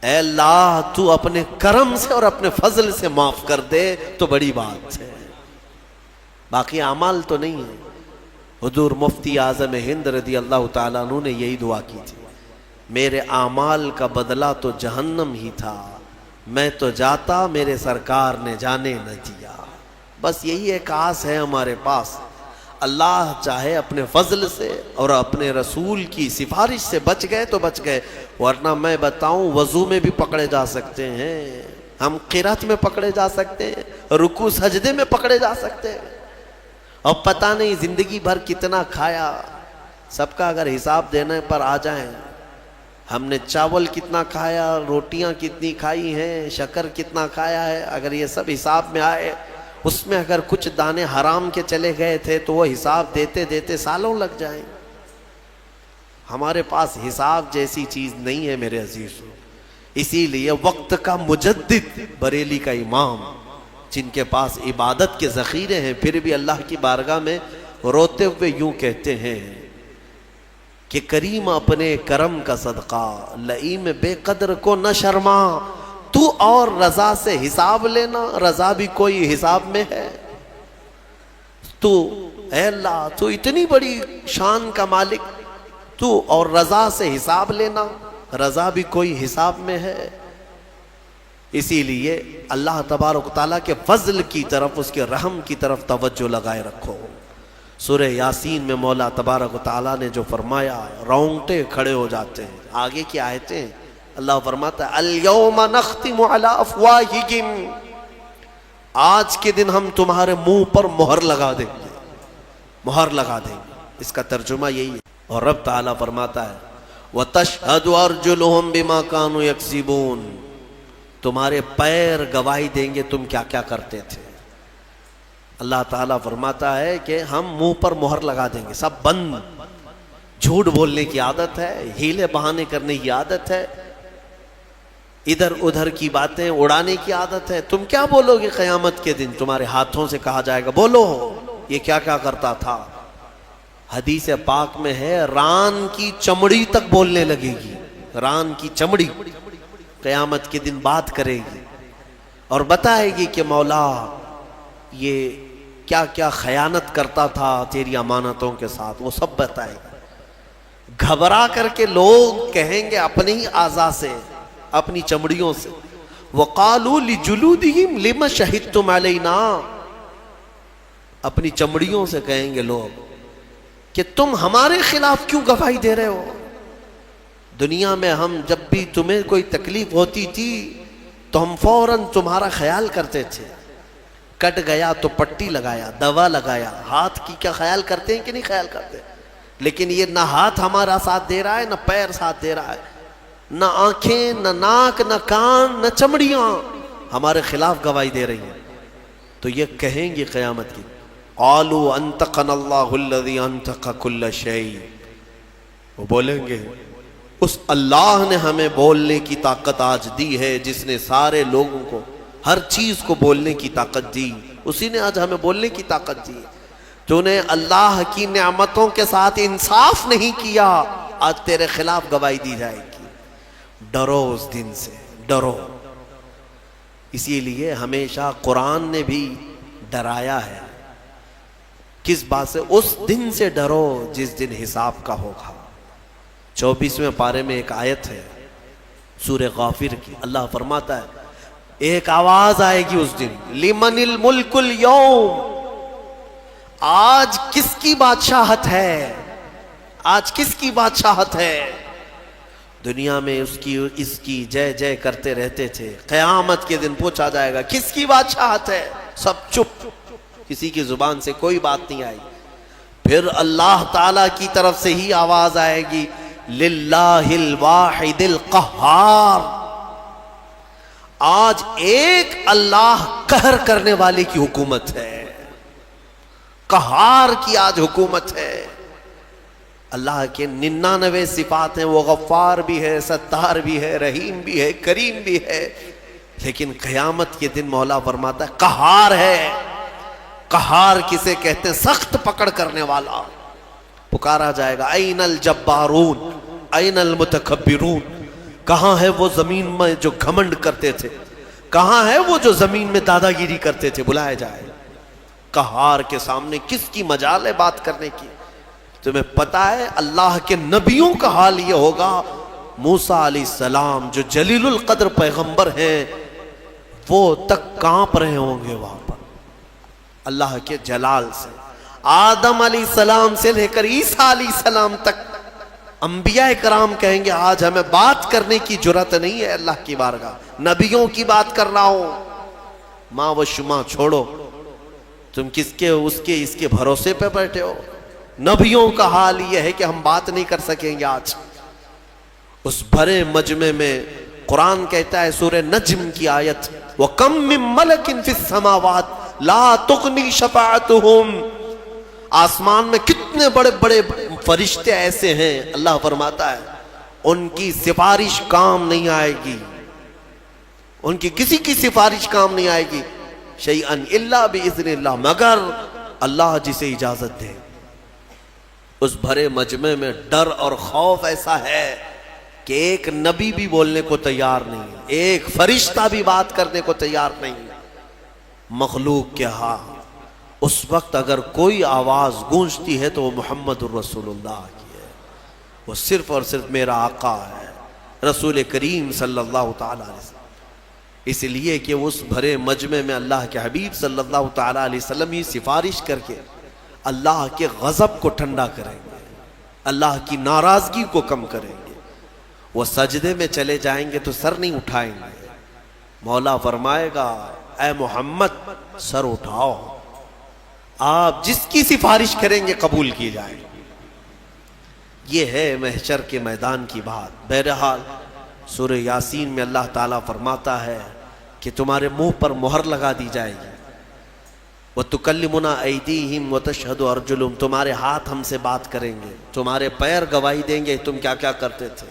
اے اللہ تو اپنے کرم سے اور اپنے فضل سے معاف کر دے تو بڑی بات ہے، باقی اعمال تو نہیں ہے۔ حضور مفتی اعظم ہند رضی اللہ تعالیٰ عنہ نے یہی دعا کی تھی، میرے اعمال کا بدلہ تو جہنم ہی تھا، میں تو جاتا میرے سرکار نے جانے نہ دیا۔ بس یہی ایک آس ہے ہمارے پاس، اللہ چاہے اپنے فضل سے اور اپنے رسول کی سفارش سے بچ گئے تو بچ گئے، ورنہ میں بتاؤں وضو میں بھی پکڑے جا سکتے ہیں، ہم قرات میں پکڑے جا سکتے ہیں، رکوع سجدے میں پکڑے جا سکتے ہیں، اور پتہ نہیں زندگی بھر کتنا کھایا۔ سب کا اگر حساب دینے پر آ جائیں، ہم نے چاول کتنا کھایا، روٹیاں کتنی کھائی ہیں، شکر کتنا کھایا ہے، اگر یہ سب حساب میں آئے، اس میں اگر کچھ دانے حرام کے چلے گئے تھے تو وہ حساب دیتے دیتے سالوں لگ جائیں۔ ہمارے پاس حساب جیسی چیز نہیں ہے میرے عزیزوں، اسی لیے وقت کا مجدد بریلی کا امام، جن کے پاس عبادت کے ذخیرے ہیں، پھر بھی اللہ کی بارگاہ میں روتے ہوئے یوں کہتے ہیں کہ کریم اپنے کرم کا صدقہ، لئیم بے قدر کو نہ شرما، تو اور رضا سے حساب لینا، رضا بھی کوئی حساب میں ہے؟ تو اے اللہ تو اتنی بڑی شان کا مالک، تو اور رضا سے حساب لینا، رضا بھی کوئی حساب میں ہے؟ اسی لیے اللہ تبارک و تعالیٰ کے فضل کی طرف، اس کے رحم کی طرف توجہ لگائے رکھو۔ سورہ یاسین میں مولا تبارک و تعالیٰ نے جو فرمایا، رونگٹے کھڑے ہو جاتے ہیں۔ آگے کی آیتیں اللہ فرماتا ہے، الَّيَوْمَ نَخْتِمُ عَلَىٰ أَفْوَاهِهِمْ، آج کے دن ہم تمہارے منہ پر مہر لگا دیں گے، مہر لگا دیں گے۔ اس کا ترجمہ یہی ہے۔ اور رب تعالیٰ فرماتا ہے، وَتَشْهَدُ أَرْجُلُهُمْ بِمَا كَانُوا يَكْسِبُونَ، تمہارے پیر گواہی دیں گے تم کیا کیا کرتے تھے۔ اللہ تعالیٰ فرماتا ہے کہ ہم منہ پر مہر لگا دیں گے، سب بند۔ جھوٹ بولنے کی عادت ہے، ہیلے بہانے کرنے کی عادت ہے، ادھر ادھر کی باتیں اڑانے کی عادت ہے۔ تم کیا بولو گے قیامت کے دن؟ تمہارے ہاتھوں سے کہا جائے گا بولو یہ کیا کیا کرتا تھا۔ حدیث پاک میں ہے، ران کی چمڑی تک بولنے لگے گی، ران کی چمڑی قیامت کے دن بات کرے گی اور بتائے گی کہ مولا یہ کیا کیا خیانت کرتا تھا تیری امانتوں کے ساتھ، وہ سب بتائے گا۔ گھبرا کر کے لوگ کہیں گے اپنی ہی اعضاء سے، اپنی چمڑیوں سے، وَقَالُوا لِجُلُودِهِمْ لِمَ شَهِدْتُمْ عَلَيْنَا، اپنی چمڑیوں سے کہیں گے لوگ کہ تم ہمارے خلاف کیوں گواہی دے رہے ہو؟ دنیا میں ہم جب بھی تمہیں کوئی تکلیف ہوتی تھی تو ہم فوراً تمہارا خیال کرتے تھے، کٹ گیا تو پٹی لگایا، دوا لگایا۔ ہاتھ کی کیا خیال کرتے ہیں کہ نہیں خیال کرتے؟ لیکن یہ نہ ہاتھ ہمارا ساتھ دے رہا ہے، نہ پیر ساتھ دے رہا ہے، نہ آنکھیں، نہ ناک، نہ کان، نہ چمڑیاں ہمارے خلاف گواہی دے رہی ہیں۔ تو یہ کہیں گی قیامت کی، قالوا انطقنا اللہ الذی انطق کل شیء، وہ بولیں گے اس اللہ نے ہمیں بولنے کی طاقت آج دی ہے، جس نے سارے لوگوں کو ہر چیز کو بولنے کی طاقت دی، اسی نے آج ہمیں بولنے کی طاقت دی۔ تو نے اللہ کی نعمتوں کے ساتھ انصاف نہیں کیا، آج تیرے خلاف گواہی دی جائے گی۔ ڈرو اس دن سے، ڈرو۔ اسی لیے ہمیشہ قرآن نے بھی ڈرایا ہے۔ کس بات سے؟ اس دن سے ڈرو جس دن حساب کا ہوگا۔ 24ویں پارے میں ایک آیت ہے سورہ غافر کی، اللہ فرماتا ہے ایک آواز آئے گی اس دن، لمن الملک اليوم، آج کس کی بادشاہت ہے؟ آج کس کی بادشاہت ہے؟ دنیا میں اس کی جے جے کرتے رہتے تھے، قیامت کے دن پوچھا جائے گا کس کی بادشاہت ہے؟ سب چپ، کسی کی زبان سے کوئی بات نہیں آئی۔ پھر اللہ تعالی کی طرف سے ہی آواز آئے گی، للہ الواحد القہار، آج ایک اللہ قہر کرنے والے کی حکومت ہے، قہار کی آج حکومت ہے۔ اللہ کے 99 صفات ہیں، وہ غفار بھی ہے، ستار بھی ہے، رحیم بھی ہے، کریم بھی ہے، لیکن قیامت کے دن مولا فرماتا ہے قہار ہے۔ قہار کسے کہتے ہیں؟ سخت پکڑ کرنے والا۔ پکارا جائے گا این الجبارون این المتکبرون، کہاں ہے وہ زمین میں جو گھمنڈ کرتے تھے، کہاں ہے وہ جو زمین میں دادا گیری کرتے تھے؟ بلائے جائے۔ قہار کے سامنے کس کی مجال ہے بات کرنے کی؟ تمہیں پتا ہے اللہ کے نبیوں کا حال یہ ہوگا، موسیٰ علیہ السلام جو جلیل القدر پیغمبر ہیں وہ تک کانپ رہے ہوں گے وہاں پر اللہ کے جلال سے۔ آدم علیہ السلام سے لے کر عیسیٰ علیہ السلام تک انبیاء کرام کہیں گے آج ہمیں بات کرنے کی جرات نہیں ہے اللہ کی بارگاہ، نبیوں کی بات کر رہا ہوں۔ ماں و شما چھوڑو، تم کس کے اس کے بھروسے پہ بیٹھے ہو؟ نبیوں کا حال یہ ہے کہ ہم بات نہیں کر سکیں گے آج۔ اس بھرے مجمع میں قرآن کہتا ہے سورہ نجم کی آیت، وَكَم مِّن مَلَكٍ فِي السَّمَاوَاتِ لَا تُغْنِي شَفَاعَتُهُمْ، آسمان میں کتنے بڑے بڑے فرشتے ایسے ہیں، اللہ فرماتا ہے ان کی سفارش کام نہیں آئے گی، ان کی کسی کی سفارش کام نہیں آئے گی، شیئن الا باذن اللہ، مگر اللہ جسے اجازت دے۔ اس بھرے مجمع میں ڈر اور خوف ایسا ہے کہ ایک نبی بھی بولنے کو تیار نہیں، ایک فرشتہ بھی بات کرنے کو تیار نہیں۔ مخلوق کے ہاں اس وقت اگر کوئی آواز گونجتی ہے تو وہ محمد الرسول اللہ کی ہے، وہ صرف اور صرف میرا آقا ہے، رسول کریم صلی اللہ تعالی علیہ وسلم۔ اس لیے کہ اس بھرے مجمع میں اللہ کے حبیب صلی اللہ تعالی علیہ وسلم ہی سفارش کر کے اللہ کے غضب کو ٹھنڈا کریں گے، اللہ کی ناراضگی کو کم کریں گے۔ وہ سجدے میں چلے جائیں گے تو سر نہیں اٹھائیں گے، مولا فرمائے گا اے محمد سر اٹھاؤ، آپ جس کی سفارش کریں گے قبول کی جائے گی۔ یہ ہے محشر کے میدان کی بات۔ بہرحال سورہ یاسین میں اللہ تعالیٰ فرماتا ہے کہ تمہارے منہ پر مہر لگا دی جائے گی، وَتُكَلِّمُنَا أَيْدِيهِمْ وَتَشْهَدُ أَرْجُلُهُمْ، تمہارے ہاتھ ہم سے بات کریں گے، تمہارے پیر گواہی دیں گے تم کیا کیا کرتے تھے۔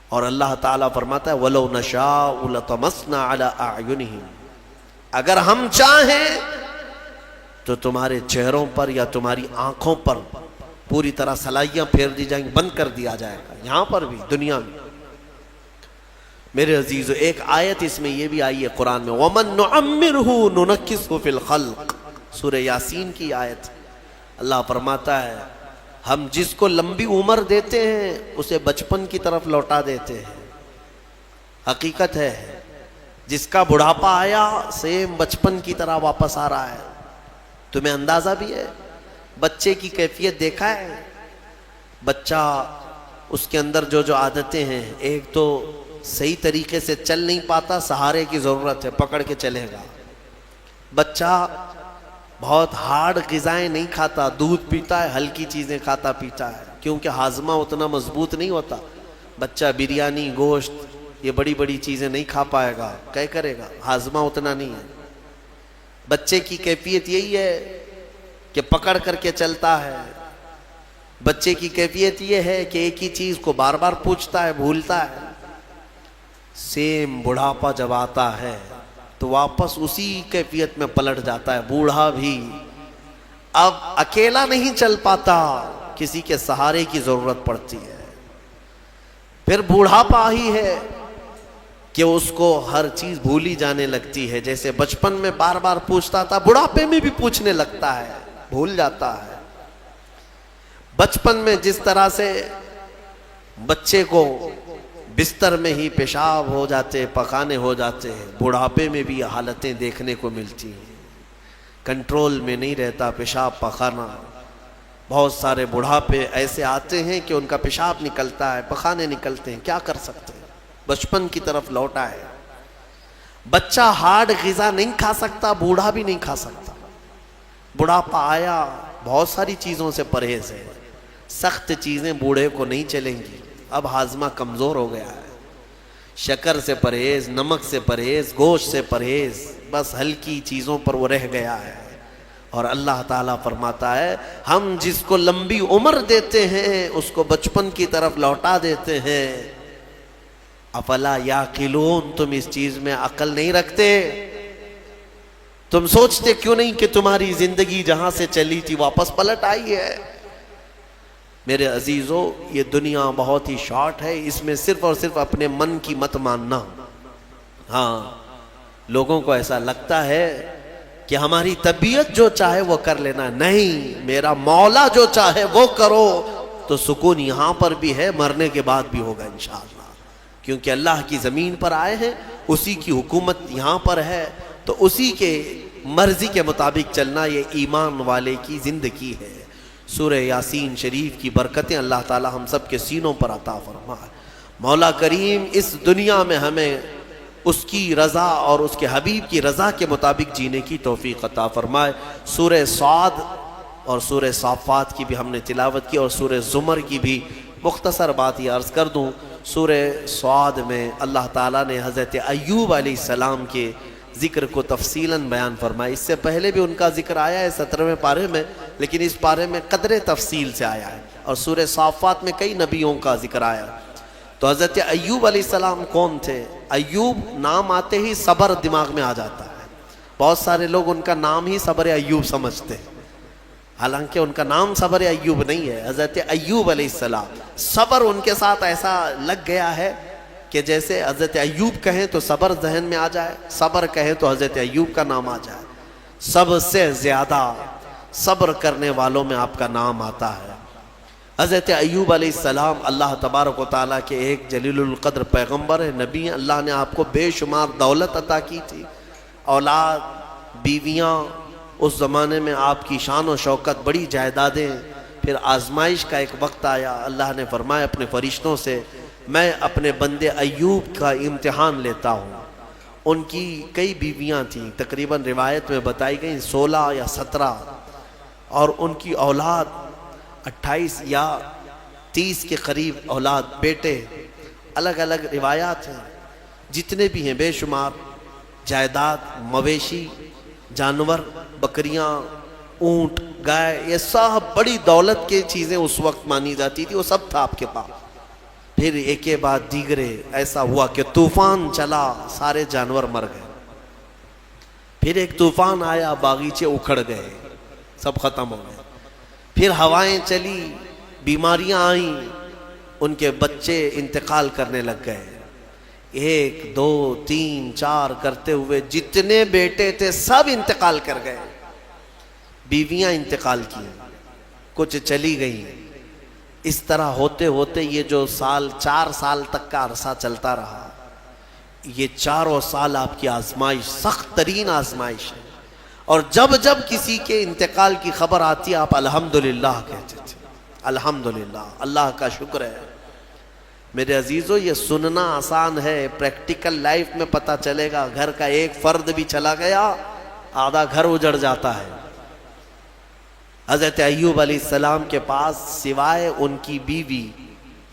اور اللہ تعالیٰ فرماتا ہے وَلَوْ نَشَاءُ لَطَمَسْنَا عَلَىٰ أَعْيُنِهِمْ، اگر ہم چاہیں تو تمہارے چہروں پر یا تمہاری آنکھوں پر پوری طرح سلائیاں پھیر دی جائیں گی، بند کر دیا جائے گا، یہاں پر بھی دنیا میں۔ میرے عزیزو ایک آیت اس میں یہ بھی آئی ہے قرآن میں، وَمَن نُعَمِّرْهُ نُنَكِّسْهُ فِي الْخَلْقِ، سورہ یاسین کی آیت۔ اللہ فرماتا ہے ہم جس کو لمبی عمر دیتے ہیں اسے بچپن کی طرف لوٹا دیتے ہیں۔ حقیقت ہے جس کا بڑھاپا آیا سیم بچپن کی طرح واپس آ رہا ہے۔ تمہیں اندازہ بھی ہے بچے کی کیفیت دیکھا ہے؟ بچہ اس کے اندر جو جو عادتیں ہیں، ایک تو صحیح طریقے سے چل نہیں پاتا، سہارے کی ضرورت ہے، پکڑ کے چلے گا۔ بچہ بہت ہارڈ غذائیں نہیں کھاتا، دودھ پیتا ہے، ہلکی چیزیں کھاتا پیتا ہے، کیونکہ ہاضمہ اتنا مضبوط نہیں ہوتا۔ بچہ بریانی، گوشت، یہ بڑی بڑی چیزیں نہیں کھا پائے گا، کیا کرے گا؟ ہاضمہ اتنا نہیں ہے۔ بچے کی کیفیت یہی ہے کہ پکڑ کر کے چلتا ہے۔ بچے کی کیفیت یہ ہے کہ ایک ہی چیز کو بار بار پوچھتا ہے، بھولتا ہے۔ سیم بڑھاپا جب آتا ہے تو واپس اسی کیفیت میں پلٹ جاتا ہے۔ بوڑھا بھی اب اکیلا نہیں چل پاتا، کسی کے سہارے کی ضرورت پڑتی ہے۔ پھر بوڑھاپا ہی ہے کہ اس کو ہر چیز بھولی جانے لگتی ہے. جیسے بچپن میں بار بار پوچھتا تھا، بڑھاپے میں بھی پوچھنے لگتا ہے، بھول جاتا ہے. بچپن میں جس طرح سے بچے کو بستر میں ہی پیشاب ہو جاتے، پخانے ہو جاتے ہیں، بڑھاپے میں بھی یہ حالتیں دیکھنے کو ملتی ہیں. کنٹرول میں نہیں رہتا پیشاب پخانا. بہت سارے بڑھاپے ایسے آتے ہیں کہ ان کا پیشاب نکلتا ہے، پخانے نکلتے ہیں. کیا کر سکتے ہیں؟ بچپن کی طرف لوٹا ہے. بچہ ہارڈ غذا نہیں کھا سکتا، بوڑھا بھی نہیں کھا سکتا. بڑھاپا آیا، بہت ساری چیزوں سے پرہیز ہے. سخت چیزیں بوڑھے کو نہیں چلیں گی. اب ہاضمہ کمزور ہو گیا ہے. شکر سے پرہیز، نمک سے پرہیز، گوشت سے پرہیز، بس ہلکی چیزوں پر وہ رہ گیا ہے. اور اللہ تعالیٰ فرماتا ہے ہم جس کو لمبی عمر دیتے ہیں اس کو بچپن کی طرف لوٹا دیتے ہیں. افلا یعقلون، تم اس چیز میں عقل نہیں رکھتے؟ تم سوچتے کیوں نہیں کہ تمہاری زندگی جہاں سے چلی تھی واپس پلٹ آئی ہے؟ میرے عزیزو، یہ دنیا بہت ہی شارٹ ہے. اس میں صرف اور صرف اپنے من کی مت ماننا. ہاں، لوگوں کو ایسا لگتا ہے کہ ہماری طبیعت جو چاہے وہ کر لینا. نہیں، میرا مولا جو چاہے وہ کرو. تو سکون یہاں پر بھی ہے، مرنے کے بعد بھی ہوگا انشاءاللہ. کیونکہ اللہ کی زمین پر آئے ہیں، اسی کی حکومت یہاں پر ہے، تو اسی کے مرضی کے مطابق چلنا یہ ایمان والے کی زندگی ہے. سورہ یاسین شریف کی برکتیں اللہ تعالی ہم سب کے سینوں پر عطا فرمائے. مولا کریم اس دنیا میں ہمیں اس کی رضا اور اس کے حبیب کی رضا کے مطابق جینے کی توفیق عطا فرمائے. سورہ صاد اور سورہ صافات کی بھی ہم نے تلاوت کی، اور سورہ زمر کی بھی مختصر بات یہ عرض کر دوں. سورہ صاد میں اللہ تعالیٰ نے حضرت ایوب علیہ السلام کے ذکر کو تفصیلاً بیان فرمایا. اس سے پہلے بھی ان کا ذکر آیا ہے 17ویں پارے میں، لیکن اس پارے میں قدر تفصیل سے آیا ہے. اور سورہ صافات میں کئی نبیوں کا ذکر آیا. تو حضرت ایوب علیہ السلام کون تھے؟ ایوب نام آتے ہی صبر دماغ میں آ جاتا ہے. بہت سارے لوگ ان کا نام ہی صبر ایوب سمجھتے ہیں، حالانکہ ان کا نام صبر ایوب نہیں ہے. حضرت ایوب علیہ السلام، صبر ان کے ساتھ ایسا لگ گیا ہے کہ جیسے حضرت ایوب کہیں تو صبر ذہن میں آ جائے، صبر کہیں تو حضرت ایوب کا نام آ جائے. سب سے زیادہ صبر کرنے والوں میں آپ کا نام آتا ہے. حضرت ایوب علیہ السلام اللہ تبارک و تعالیٰ کے ایک جلیل القدر پیغمبر ہے، نبی ہیں. اللہ نے آپ کو بے شمار دولت عطا کی تھی، اولاد، بیویاں. اس زمانے میں آپ کی شان و شوکت، بڑی جائیدادیں. پھر آزمائش کا ایک وقت آیا. اللہ نے فرمایا اپنے فرشتوں سے میں اپنے بندے ایوب کا امتحان لیتا ہوں. ان کی کئی بیویاں تھیں، تقریباً روایت میں بتائی گئی 16 یا 17، اور ان کی اولاد 28 یا 30 کے قریب اولاد، بیٹے. الگ الگ روایات ہیں. جتنے بھی ہیں بے شمار جائیداد، مویشی، جانور، بکریاں، اونٹ، گائے، یہ سب بڑی دولت کی چیزیں اس وقت مانی جاتی تھی، وہ سب تھا آپ کے پاس. پھر ایک کے بعد دیگرے ایسا ہوا کہ طوفان چلا، سارے جانور مر گئے. پھر ایک طوفان آیا، باغیچے اکھڑ گئے، سب ختم ہو گئے. پھر ہوائیں چلی، بیماریاں آئیں، ان کے بچے انتقال کرنے لگ گئے. 1 2 3 4 کرتے ہوئے جتنے بیٹے تھے سب انتقال کر گئے. بیویاں انتقال کی، کچھ چلی گئیں. اس طرح ہوتے ہوتے یہ جو 4 سال تک کا عرصہ چلتا رہا، یہ 4 سال آپ کی آزمائش، سخت ترین آزمائش ہے. اور جب جب کسی کے انتقال کی خبر آتی آپ الحمدللہ کہتے تھے. الحمدللہ، اللہ کا شکر ہے. میرے عزیزو، یہ سننا آسان ہے، پریکٹیکل لائف میں پتہ چلے گا. گھر کا ایک فرد بھی چلا گیا، آدھا گھر اجڑ جاتا ہے. حضرت ایوب علیہ السلام کے پاس سوائے ان کی بیوی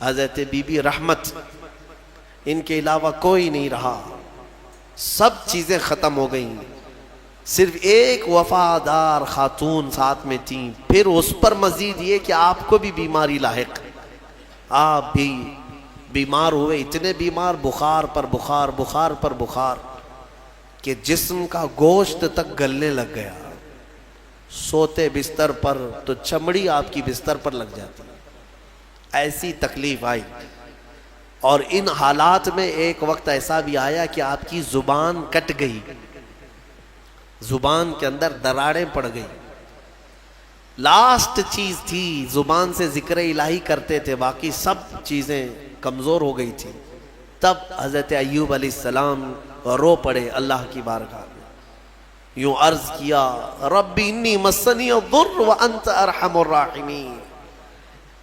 حضرت بی بی رحمت، ان کے علاوہ کوئی نہیں رہا. سب چیزیں ختم ہو گئیں. صرف ایک وفادار خاتون ساتھ میں تھیں. پھر اس پر مزید یہ کہ آپ کو بھی بیماری لاحق، آپ بھی بیمار ہوئے. اتنے بیمار، بخار پر بخار، بخار پر بخار، کہ جسم کا گوشت تک گلنے لگ گیا. سوتے بستر پر تو چمڑی آپ کی بستر پر لگ جاتی. ایسی تکلیف آئی. اور ان حالات میں ایک وقت ایسا بھی آیا کہ آپ کی زبان کٹ گئی، زبان کے اندر دراڑیں پڑ گئی، لاسٹ چیز تھی، زبان سے ذکر الہی کرتے تھے، باقی سب چیزیں کمزور ہو گئی تھی۔ تب حضرت ایوب علیہ السلام رو پڑے اللہ کی بارگاہ میں، یوں عرض کیا رب انی مسنی الضر وانت ارحم الراحمین،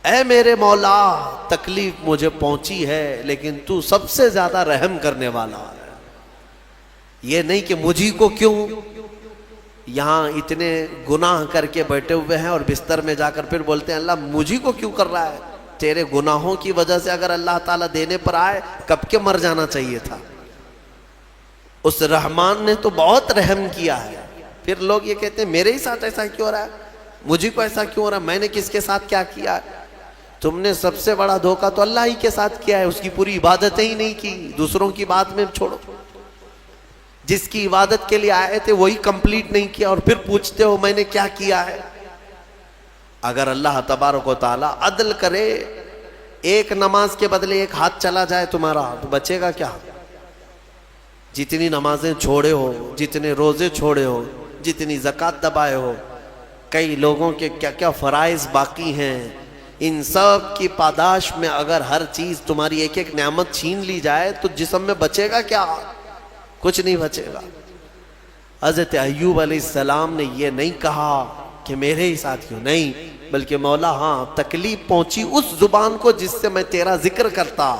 اے میرے مولا تکلیف مجھے پہنچی ہے لیکن تو سب سے زیادہ رحم کرنے والا ہے۔ یہ نہیں کہ مجھی کو کیوں، یہاں اتنے گناہ کر کے بیٹھے ہوئے ہیں اور بستر میں جا کر پھر بولتے ہیں اللہ مجھی کو کیوں کر رہا ہے؟ تیرے گناہوں کی وجہ سے اگر اللہ تعالیٰ دینے پر آئے کب کے مر جانا چاہیے تھا۔ اس رحمان نے تو بہت رحم کیا ہے۔ پھر لوگ یہ کہتے ہیں میرے ہی ساتھ ایسا کیوں ہو رہا ہے، مجھے کو ایسا کیوں ہو رہا ہے، میں نے کس کے ساتھ کیا کیا ہے؟ تم نے سب سے بڑا دھوکہ تو اللہ ہی کے ساتھ کیا ہے، اس کی پوری عبادتیں ہی نہیں کی، دوسروں کی بات میں چھوڑو، جس کی عبادت کے لیے آئے تھے وہی کمپلیٹ نہیں کیا اور پھر پوچھتے ہو میں نے کیا کیا ہے۔ اگر اللہ تبارک و تعالی عدل کرے، ایک نماز کے بدلے ایک ہاتھ چلا جائے تمہارا تو بچے گا کیا؟ جتنی نمازیں چھوڑے ہو، جتنے روزے چھوڑے ہو، جتنی زکوٰۃ دبائے ہو، کئی لوگوں کے کیا کیا فرائض باقی ہیں، ان سب کی پاداش میں اگر ہر چیز تمہاری ایک ایک نعمت چھین لی جائے تو جسم میں بچے گا کیا؟ کچھ نہیں بچے گا۔ حضرت ایوب علیہ السلام نے یہ نہیں کہا کہ میرے ہی ساتھ کیوں، نہیں، بلکہ مولا ہاں تکلیف پہنچی اس زبان کو جس سے میں تیرا ذکر کرتا،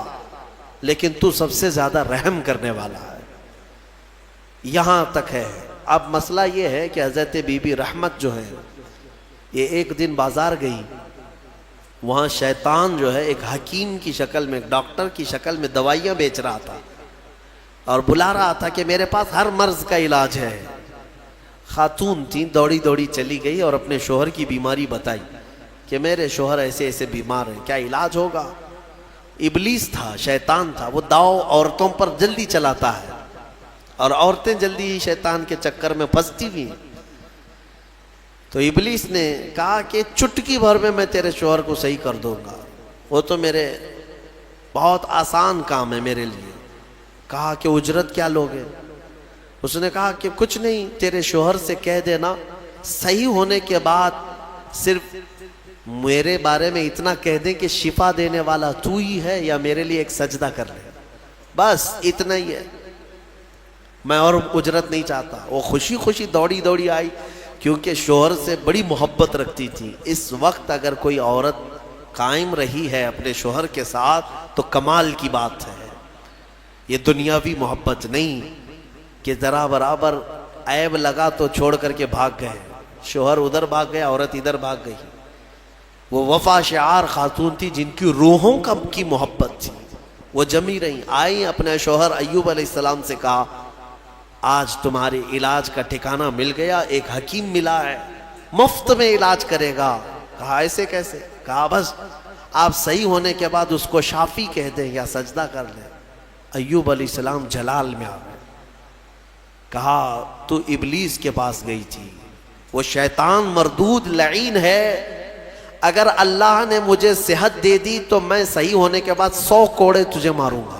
لیکن تو سب سے زیادہ رحم کرنے والا ہے۔ یہاں تک ہے۔ اب مسئلہ یہ ہے کہ حضرت بی بی رحمت جو ہے یہ ایک دن بازار گئی، وہاں شیطان جو ہے ایک حکیم کی شکل میں، ایک ڈاکٹر کی شکل میں دوائیاں بیچ رہا تھا اور بلا رہا تھا کہ میرے پاس ہر مرض کا علاج ہے۔ خاتون تھی، دوڑی دوڑی چلی گئی اور اپنے شوہر کی بیماری بتائی کہ میرے شوہر ایسے ایسے بیمار ہیں، کیا علاج ہوگا؟ ابلیس تھا، شیطان تھا، وہ داؤ عورتوں پر جلدی چلاتا ہے اور عورتیں جلدی ہی شیطان کے چکر میں پھنستی ہوئی ہیں۔ تو ابلیس نے کہا کہ چٹکی بھر میں تیرے شوہر کو صحیح کر دوں گا، وہ تو میرے بہت آسان کام ہے میرے لیے۔ کہا کہ اجرت کیا لوگے؟ اس نے کہا کہ کچھ نہیں، تیرے شوہر سے کہہ دینا صحیح ہونے کے بعد صرف میرے بارے میں اتنا کہہ دیں کہ شفا دینے والا تو ہی ہے، یا میرے لیے ایک سجدہ کر لے، بس اتنا ہی ہے، میں اور اجرت نہیں چاہتا۔ وہ خوشی خوشی دوڑی دوڑی آئی کیونکہ شوہر سے بڑی محبت رکھتی تھی۔ اس وقت اگر کوئی عورت قائم رہی ہے اپنے شوہر کے ساتھ تو کمال کی بات ہے، یہ دنیاوی محبت نہیں کہ ذرا برابر عیب لگا تو چھوڑ کر کے بھاگ گئے، شوہر ادھر بھاگ گیا، عورت ادھر بھاگ گئی۔ وہ وفا شعار خاتون تھی جن کی روحوں کی محبت تھی، وہ جمی رہیں، آئی اپنے شوہر ایوب علیہ السلام سے کہا آج تمہارے علاج کا ٹھکانہ مل گیا، ایک حکیم ملا ہے مفت میں علاج کرے گا۔ کہا ایسے کیسے؟ کہا بس آپ صحیح ہونے کے بعد اس کو شافی کہہ دیں یا سجدہ کر لیں۔ ایوب علیہ السلام جلال میں آ گئے، کہا تو ابلیس کے پاس گئی تھی، وہ شیطان مردود لعین ہے، اگر اللہ نے مجھے صحت دے دی تو میں صحیح ہونے کے بعد 100 کوڑے تجھے ماروں گا،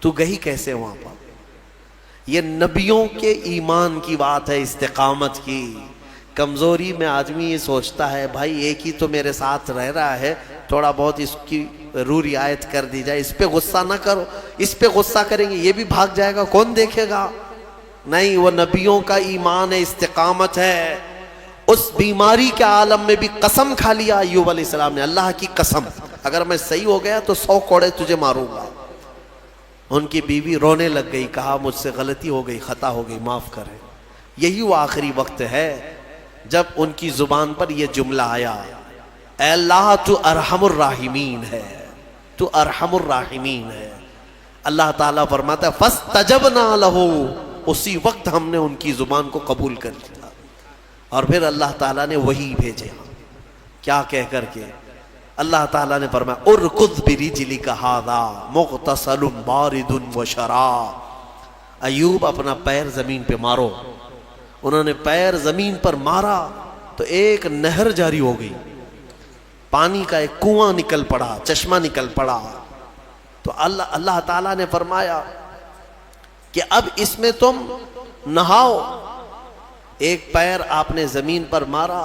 تو گئی کیسے وہاں پر؟ یہ نبیوں کے ایمان کی بات ہے، استقامت کی۔ کمزوری میں آدمی یہ سوچتا ہے بھائی ایک ہی تو میرے ساتھ رہ رہا ہے، تھوڑا بہت اس کی رعایت کر دی جائے، اس پہ غصہ نہ کرو، اس پہ غصہ کریں گے یہ بھی بھاگ جائے گا، کون دیکھے گا؟ نہیں، وہ نبیوں کا ایمان ہے، استقامت ہے۔ اس بیماری کے عالم میں بھی قسم کھا لیا ایوب علیہ السلام نے، اللہ کی قسم اگر میں صحیح ہو گیا تو 100 کوڑے تجھے ماروں گا۔ ان کی بیوی رونے لگ گئی، کہا مجھ سے غلطی ہو گئی، خطا ہو گئی، معاف کریں۔ یہی وہ آخری وقت ہے جب ان کی زبان پر یہ جملہ آیا، اے اللہ تو ارحم الراحمین ہے، تو ارحم الراحمین ہے۔ اللہ تعالیٰ فرماتا ہے فاستجبنا لہ، اسی وقت ہم نے ان کی زبان کو قبول کر لیا، اور پھر اللہ تعالیٰ نے وحی بھیجے، کیا کہہ کر کے؟ اللہ تعالیٰ نے فرمایا ارکض برجلک ھذا مغتسل بارد وشراب، ایوب اپنا پیر زمین پہ مارو۔ انہوں نے پیر زمین پر مارا تو ایک نہر جاری ہو گئی، پانی کا ایک کنواں نکل پڑا، چشمہ نکل پڑا، تو اللہ تعالیٰ نے فرمایا کہ اب اس میں تم نہاؤ. ایک پیر آپ نے زمین پر مارا،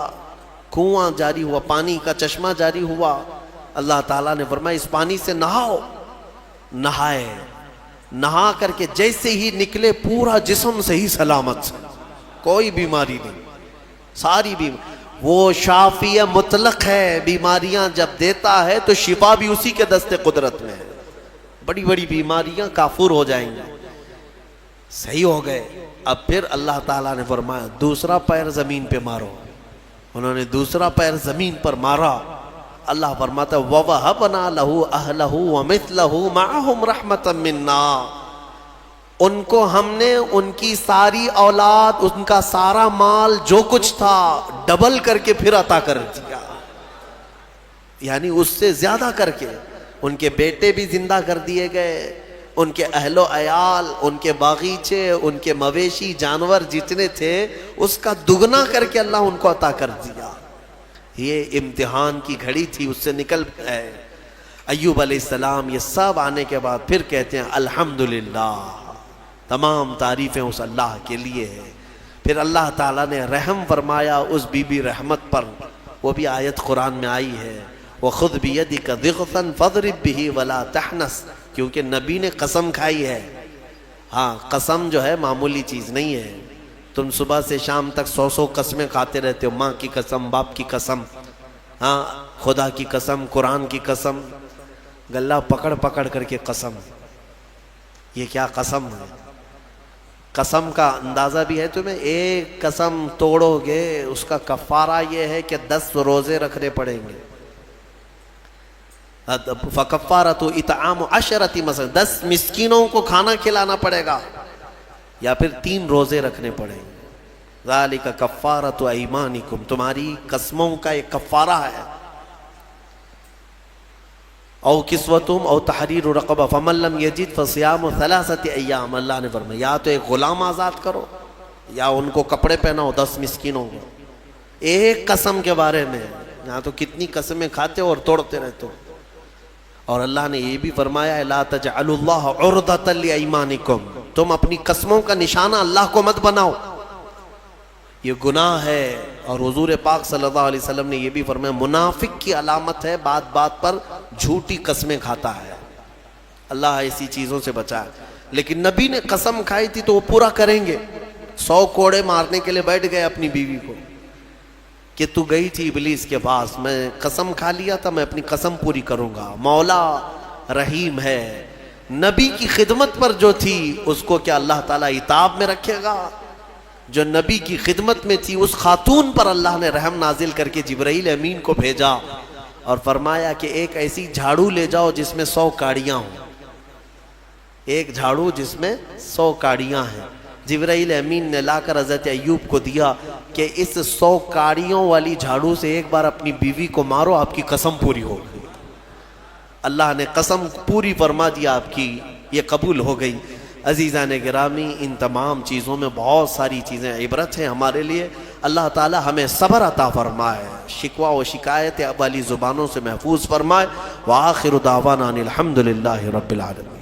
کنواں جاری ہوا، پانی کا چشمہ جاری ہوا. اللہ تعالیٰ نے فرمایا اس پانی سے نہاؤ. نہائے، نہا کر کے جیسے ہی نکلے پورا جسم صحیح سلامت سے، کوئی بیماری نہیں. ساری بیماری، وہ شافی مطلق ہے، بیماریاں جب دیتا ہے تو شفا بھی اسی کے دست قدرت میں ہے. بڑی بڑی بیماریاں کافور ہو جائیں گی. صحیح ہو گئے. اب پھر اللہ تعالیٰ نے فرمایا دوسرا پیر زمین پہ مارو. انہوں نے دوسرا پیر زمین پر مارا. اللہ فرماتا وَوَهَبْنَا لَهُ أَهْلَهُ وَمِثْلَهُ مَعَهُمْ رَحْمَةً مِنَّا. ان کو ہم نے ان کی ساری اولاد، ان کا سارا مال جو کچھ تھا ڈبل کر کے پھر عطا کر دیا، یعنی اس سے زیادہ کر کے. ان کے بیٹے بھی زندہ کر دیے گئے، ان کے اہل و عیال، ان کے باغیچے، ان کے مویشی جانور جتنے تھے اس کا دگنا کر کے اللہ ان کو عطا کر دیا. یہ امتحان کی گھڑی تھی، اس سے نکل گئے. ایوب علیہ السلام یہ سب آنے کے بعد پھر کہتے ہیں الحمدللہ، تمام تعریفیں اس اللہ کے لیے ہیں. پھر اللہ تعالیٰ نے رحم فرمایا اس بی بی رحمت پر. وہ بھی آیت قرآن میں آئی ہے وَخُذْ بِيَدِكَ ضِغْثًا فَاضْرِبْ بِهِ وَلَا تَحْنَثْ، کیونکہ نبی نے قسم کھائی ہے. ہاں، قسم جو ہے معمولی چیز نہیں ہے. تم صبح سے شام تک 100 قسمیں کھاتے رہتے ہو، ماں کی قسم، باپ کی قسم، ہاں خدا کی قسم، قرآن کی قسم، گلہ پکڑ پکڑ کر کے قسم. یہ کیا قسم ہے؟ قسم کا اندازہ بھی ہے تمہیں؟ ایک قسم توڑو گے اس کا کفارہ یہ ہے کہ 10 روزے رکھنے پڑیں گے. فَكَفَّارَةُ إِطْعَامُ 10 مثلا 10 مسکینوں کو کھانا کھلانا پڑے گا، یا پھر 3 روزے رکھنے پڑیں گے. ذَلِكَ كَفَّارَةُ أَيْمَانِكُمْ، تمہاری قسموں کا ایک کفارہ ہے. او کسوتم او تحریر رقبہ فمن لم یجد فصیام 3 ایام. اللہ نے فرمایا یا تو ایک غلام آزاد کرو یا ان کو کپڑے پہناؤ 10 مسکینوں کو. ایک قسم کے بارے میں یہاں تو کتنی قسمیں کھاتے ہو اور توڑتے رہتے ہو. اور اللہ نے یہ بھی فرمایا ہے لا تجعلوا اللہ عرضۃ لایمانکم، تم اپنی قسموں کا نشانہ اللہ کو مت بناؤ، یہ گناہ ہے. اور حضور پاک صلی اللہ علیہ وسلم نے یہ بھی فرمایا منافق کی علامت ہے بات بات پر جھوٹی قسمیں کھاتا ہے. اللہ ایسی چیزوں سے بچائے. لیکن نبی نے قسم کھائی تھی تو وہ پورا کریں گے. 100 کوڑے مارنے کے لیے بیٹھ گئے اپنی بیوی کو کہ تو گئی تھی ابلیس کے پاس، میں قسم کھا لیا تھا میں اپنی قسم پوری کروں گا. مولا رحیم ہے. نبی کی خدمت پر جو تھی اس کو کیا اللہ تعالیٰ عتاب میں رکھے گا؟ جو نبی کی خدمت میں تھی اس خاتون پر اللہ نے رحم نازل کر کے جبرائیل امین کو بھیجا اور فرمایا کہ ایک ایسی جھاڑو لے جاؤ جس میں 100 کاڑیاں ہوں. ایک جھاڑو جس میں 100 کاڑیاں ہیں. جبرائیل امین نے لا کر حضرت ایوب کو دیا کہ اس 100 کاڑیوں والی جھاڑو سے ایک بار اپنی بیوی کو مارو، آپ کی قسم پوری ہو گئی. اللہ نے قسم پوری فرما دیا آپ کی، یہ قبول ہو گئی. عزیزان گرامی، ان تمام چیزوں میں بہت ساری چیزیں عبرت ہیں ہمارے لیے. اللہ تعالی ہمیں صبر عطا فرمائے، شکوہ و شکایت والی زبانوں سے محفوظ فرمائے. وآخر دعوانا ان الحمد للہ رب العالمین.